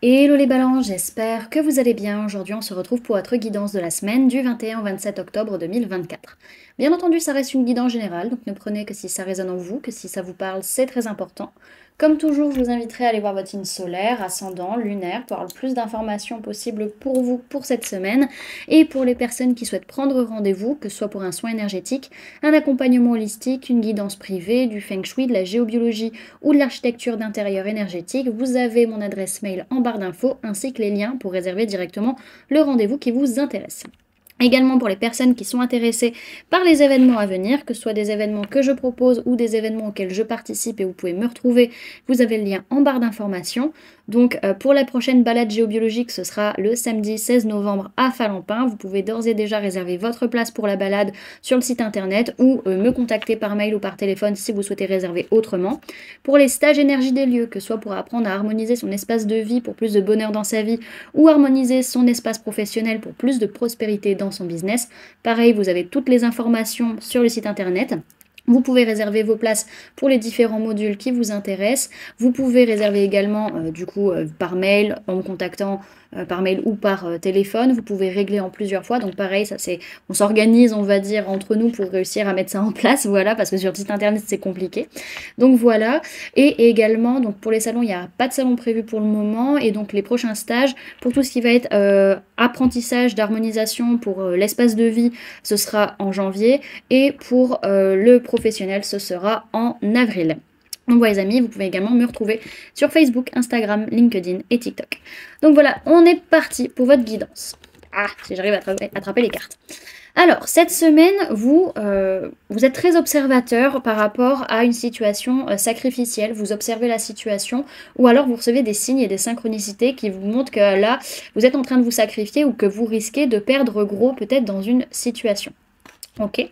Hello les balances, j'espère que vous allez bien. Aujourd'hui, on se retrouve pour votre guidance de la semaine du 21 au 27 octobre 2024. Bien entendu, ça reste une guidance générale, donc ne prenez que si ça résonne en vous, que si ça vous parle, c'est très important. Comme toujours, je vous inviterai à aller voir votre signe solaire, ascendant, lunaire, pour avoir le plus d'informations possible pour vous pour cette semaine. Et pour les personnes qui souhaitent prendre rendez-vous, que ce soit pour un soin énergétique, un accompagnement holistique, une guidance privée, du feng shui, de la géobiologie ou de l'architecture d'intérieur énergétique, vous avez mon adresse mail en barre d'infos ainsi que les liens pour réserver directement le rendez-vous qui vous intéresse. Également pour les personnes qui sont intéressées par les événements à venir, que ce soit des événements que je propose ou des événements auxquels je participe et vous pouvez me retrouver, vous avez le lien en barre d'informations. Donc pour la prochaine balade géobiologique, ce sera le samedi 16 novembre à Falampin. Vous pouvez d'ores et déjà réserver votre place pour la balade sur le site internet ou me contacter par mail ou par téléphone si vous souhaitez réserver autrement. Pour les stages énergie des lieux, que ce soit pour apprendre à harmoniser son espace de vie pour plus de bonheur dans sa vie ou harmoniser son espace professionnel pour plus de prospérité dans son business, pareil, vous avez toutes les informations sur le site internet. Vous pouvez réserver vos places pour les différents modules qui vous intéressent. Vous pouvez réserver également par mail en me contactant par mail ou par téléphone. Vous pouvez régler en plusieurs fois. Donc pareil, on s'organise, on va dire, entre nous pour réussir à mettre ça en place. Voilà, parce que sur le site internet, c'est compliqué. Donc voilà. Et également, donc pour les salons, il n'y a pas de salon prévu pour le moment. Et donc les prochains stages, pour tout ce qui va être apprentissage d'harmonisation pour l'espace de vie, ce sera en janvier. Et pour le professionnel, ce sera en avril. Donc voilà les amis, vous pouvez également me retrouver sur Facebook, Instagram, LinkedIn et TikTok. Donc voilà, on est parti pour votre guidance. Ah, si j'arrive à attraper les cartes. Alors, cette semaine, vous êtes très observateur par rapport à une situation sacrificielle. Vous observez la situation ou alors vous recevez des signes et des synchronicités qui vous montrent que là, vous êtes en train de vous sacrifier ou que vous risquez de perdre gros peut-être dans une situation. Ok ?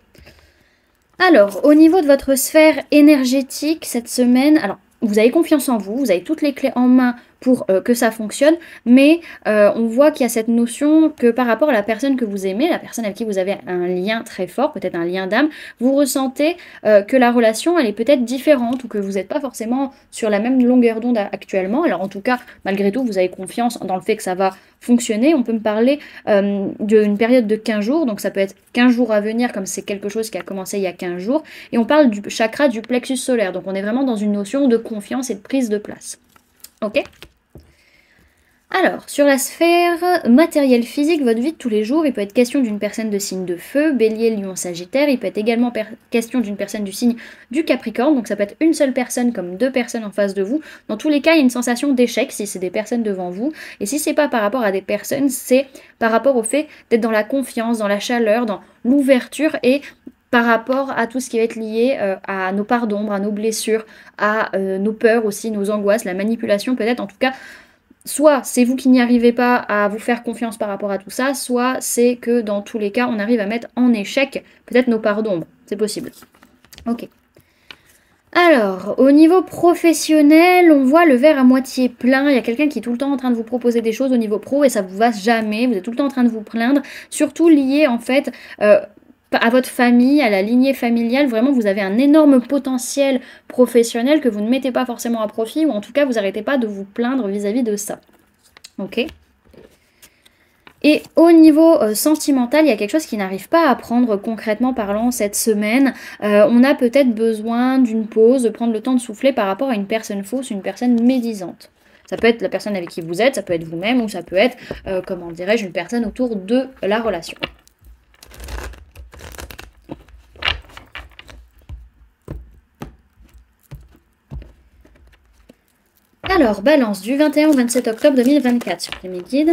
Alors, au niveau de votre sphère énergétique cette semaine, alors vous avez confiance en vous, vous avez toutes les clés en main pour que ça fonctionne, mais on voit qu'il y a cette notion que par rapport à la personne que vous aimez, la personne avec qui vous avez un lien très fort, peut-être un lien d'âme, vous ressentez que la relation, elle est peut-être différente ou que vous n'êtes pas forcément sur la même longueur d'onde actuellement. Alors en tout cas, malgré tout, vous avez confiance dans le fait que ça va fonctionner. On peut me parler d'une période de 15 jours, donc ça peut être 15 jours à venir, comme c'est quelque chose qui a commencé il y a 15 jours, et on parle du chakra du plexus solaire, donc on est vraiment dans une notion de confiance et de prise de place. Ok ? Alors, sur la sphère matérielle physique, votre vie de tous les jours, il peut être question d'une personne de signe de feu, bélier, lion, sagittaire, il peut être également question d'une personne du signe du capricorne, donc ça peut être une seule personne comme deux personnes en face de vous. Dans tous les cas, il y a une sensation d'échec si c'est des personnes devant vous, et si c'est pas par rapport à des personnes, c'est par rapport au fait d'être dans la confiance, dans la chaleur, dans l'ouverture et par rapport à tout ce qui va être lié à nos parts d'ombre, à nos blessures, à nos peurs aussi, nos angoisses, la manipulation peut-être, en tout cas, soit c'est vous qui n'y arrivez pas à vous faire confiance par rapport à tout ça, soit c'est que dans tous les cas, on arrive à mettre en échec peut-être nos parts d'ombre. C'est possible. Ok. Alors, au niveau professionnel, on voit le verre à moitié plein. Il y a quelqu'un qui est tout le temps en train de vous proposer des choses au niveau pro et ça vous va jamais. Vous êtes tout le temps en train de vous plaindre, surtout lié en fait à votre famille, à la lignée familiale. Vraiment, vous avez un énorme potentiel professionnel que vous ne mettez pas forcément à profit ou en tout cas, vous n'arrêtez pas de vous plaindre vis-à-vis de ça. Ok ? Et au niveau sentimental, il y a quelque chose qui n'arrive pas à prendre concrètement parlant cette semaine. On a peut-être besoin d'une pause, de prendre le temps de souffler par rapport à une personne fausse, une personne médisante. Ça peut être la personne avec qui vous êtes, ça peut être vous-même ou ça peut être, comment dirais-je, une personne autour de la relation. Alors, balance du 21 au 27 octobre 2024 sur mes guides.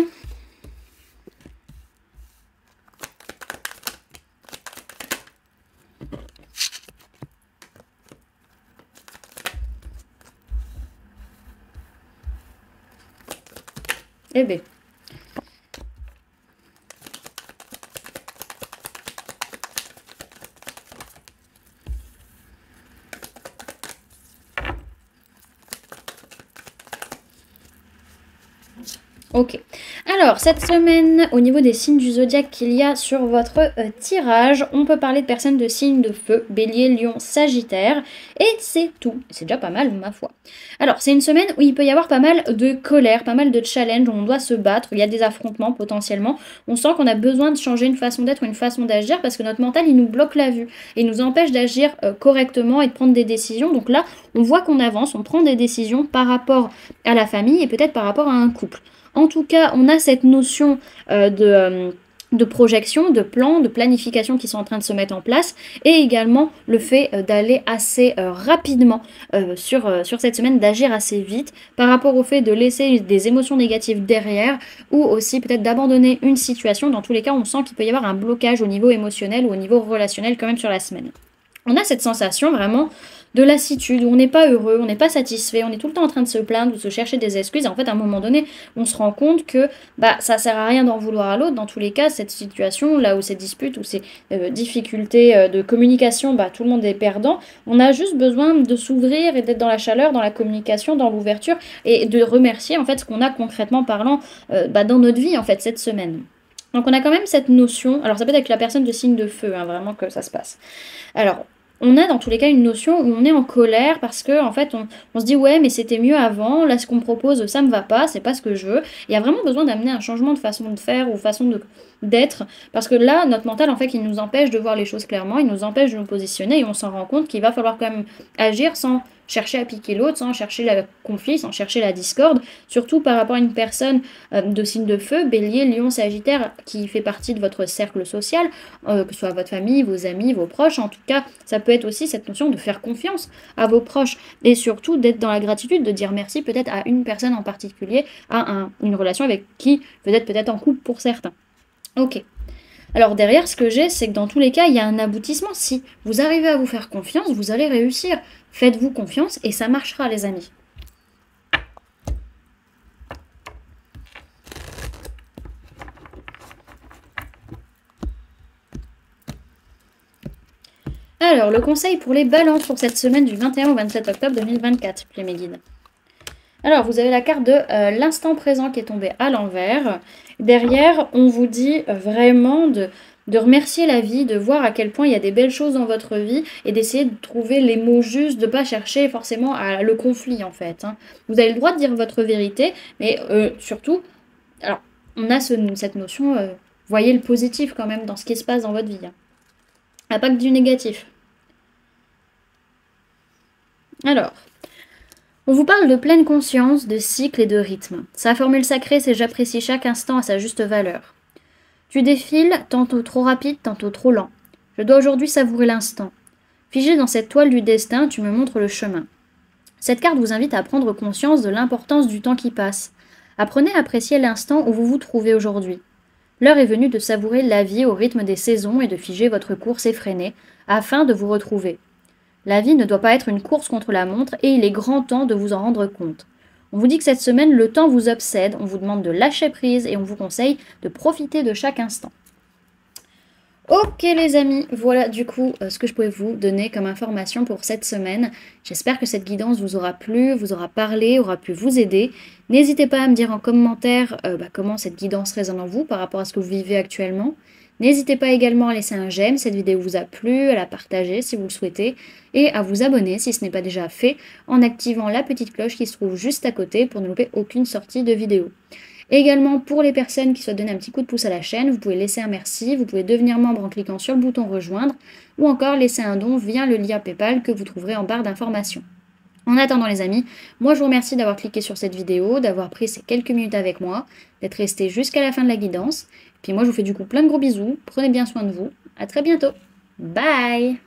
Eh bien. Ok. Alors, cette semaine, au niveau des signes du zodiaque qu'il y a sur votre tirage, on peut parler de personnes de signes de feu, Bélier, Lion, Sagittaire, et c'est tout. C'est déjà pas mal, ma foi. Alors, c'est une semaine où il peut y avoir pas mal de colère, pas mal de challenges, où on doit se battre, il y a des affrontements potentiellement. On sent qu'on a besoin de changer une façon d'être ou une façon d'agir parce que notre mental, il nous bloque la vue et il nous empêche d'agir correctement et de prendre des décisions. Donc là, on voit qu'on avance, on prend des décisions par rapport à la famille et peut-être par rapport à un couple. En tout cas, on a cette notion de projection, de plan, de planification qui sont en train de se mettre en place et également le fait d'aller assez rapidement sur cette semaine, d'agir assez vite par rapport au fait de laisser des émotions négatives derrière ou aussi peut-être d'abandonner une situation. Dans tous les cas, on sent qu'il peut y avoir un blocage au niveau émotionnel ou au niveau relationnel quand même sur la semaine. On a cette sensation vraiment de lassitude, où on n'est pas heureux, on n'est pas satisfait, on est tout le temps en train de se plaindre ou de se chercher des excuses. Et en fait, à un moment donné, on se rend compte que ça sert à rien d'en vouloir à l'autre. Dans tous les cas, cette situation, là où ces disputes ou ces difficultés de communication, tout le monde est perdant. On a juste besoin de s'ouvrir et d'être dans la chaleur, dans la communication, dans l'ouverture et de remercier en fait ce qu'on a concrètement parlant dans notre vie en fait cette semaine. Donc on a quand même cette notion, alors ça peut être avec la personne de signe de feu, hein, vraiment que ça se passe. Alors, on a dans tous les cas une notion où on est en colère parce que en fait on se dit ouais mais c'était mieux avant, là ce qu'on me propose ça me va pas, c'est pas ce que je veux. Il y a vraiment besoin d'amener un changement de façon de faire ou façon d'être parce que là notre mental en fait il nous empêche de voir les choses clairement, il nous empêche de nous positionner et on s'en rend compte qu'il va falloir quand même agir sans chercher à piquer l'autre, sans chercher le conflit, sans chercher la discorde, surtout par rapport à une personne de signe de feu, Bélier, Lion, Sagittaire, qui fait partie de votre cercle social, que ce soit votre famille, vos amis, vos proches. En tout cas, ça peut être aussi cette notion de faire confiance à vos proches et surtout d'être dans la gratitude, de dire merci peut-être à une personne en particulier, à une relation avec qui vous êtes peut-être en couple pour certains. Ok. Alors derrière, ce que j'ai, c'est que dans tous les cas, il y a un aboutissement. Si vous arrivez à vous faire confiance, vous allez réussir. Faites-vous confiance et ça marchera, les amis. Alors, le conseil pour les balances pour cette semaine du 21 au 27 octobre 2024, les mes guides. Alors, vous avez la carte de l'instant présent qui est tombée à l'envers. Derrière, on vous dit vraiment de remercier la vie, de voir à quel point il y a des belles choses dans votre vie et d'essayer de trouver les mots justes, de ne pas chercher forcément le conflit en fait. Hein. Vous avez le droit de dire votre vérité, mais surtout, alors, on a cette notion, voyez le positif quand même dans ce qui se passe dans votre vie. Hein. Pas que du négatif. Alors... on vous parle de pleine conscience, de cycle et de rythme. Sa formule sacrée, c'est j'apprécie chaque instant à sa juste valeur. Tu défiles, tantôt trop rapide, tantôt trop lent. Je dois aujourd'hui savourer l'instant. Figé dans cette toile du destin, tu me montres le chemin. Cette carte vous invite à prendre conscience de l'importance du temps qui passe. Apprenez à apprécier l'instant où vous vous trouvez aujourd'hui. L'heure est venue de savourer la vie au rythme des saisons et de figer votre course effrénée, afin de vous retrouver. La vie ne doit pas être une course contre la montre et il est grand temps de vous en rendre compte. On vous dit que cette semaine, le temps vous obsède, on vous demande de lâcher prise et on vous conseille de profiter de chaque instant. Ok les amis, voilà du coup ce que je pouvais vous donner comme information pour cette semaine. J'espère que cette guidance vous aura plu, vous aura parlé, aura pu vous aider. N'hésitez pas à me dire en commentaire comment cette guidance résonne en vous par rapport à ce que vous vivez actuellement. N'hésitez pas également à laisser un j'aime si cette vidéo vous a plu, à la partager si vous le souhaitez, et à vous abonner si ce n'est pas déjà fait, en activant la petite cloche qui se trouve juste à côté pour ne louper aucune sortie de vidéo. Également, pour les personnes qui souhaitent donner un petit coup de pouce à la chaîne, vous pouvez laisser un merci, vous pouvez devenir membre en cliquant sur le bouton rejoindre, ou encore laisser un don via le lien PayPal que vous trouverez en barre d'informations. En attendant les amis, moi je vous remercie d'avoir cliqué sur cette vidéo, d'avoir pris ces quelques minutes avec moi, d'être resté jusqu'à la fin de la guidance. Puis moi je vous fais du coup plein de gros bisous, prenez bien soin de vous, à très bientôt, bye.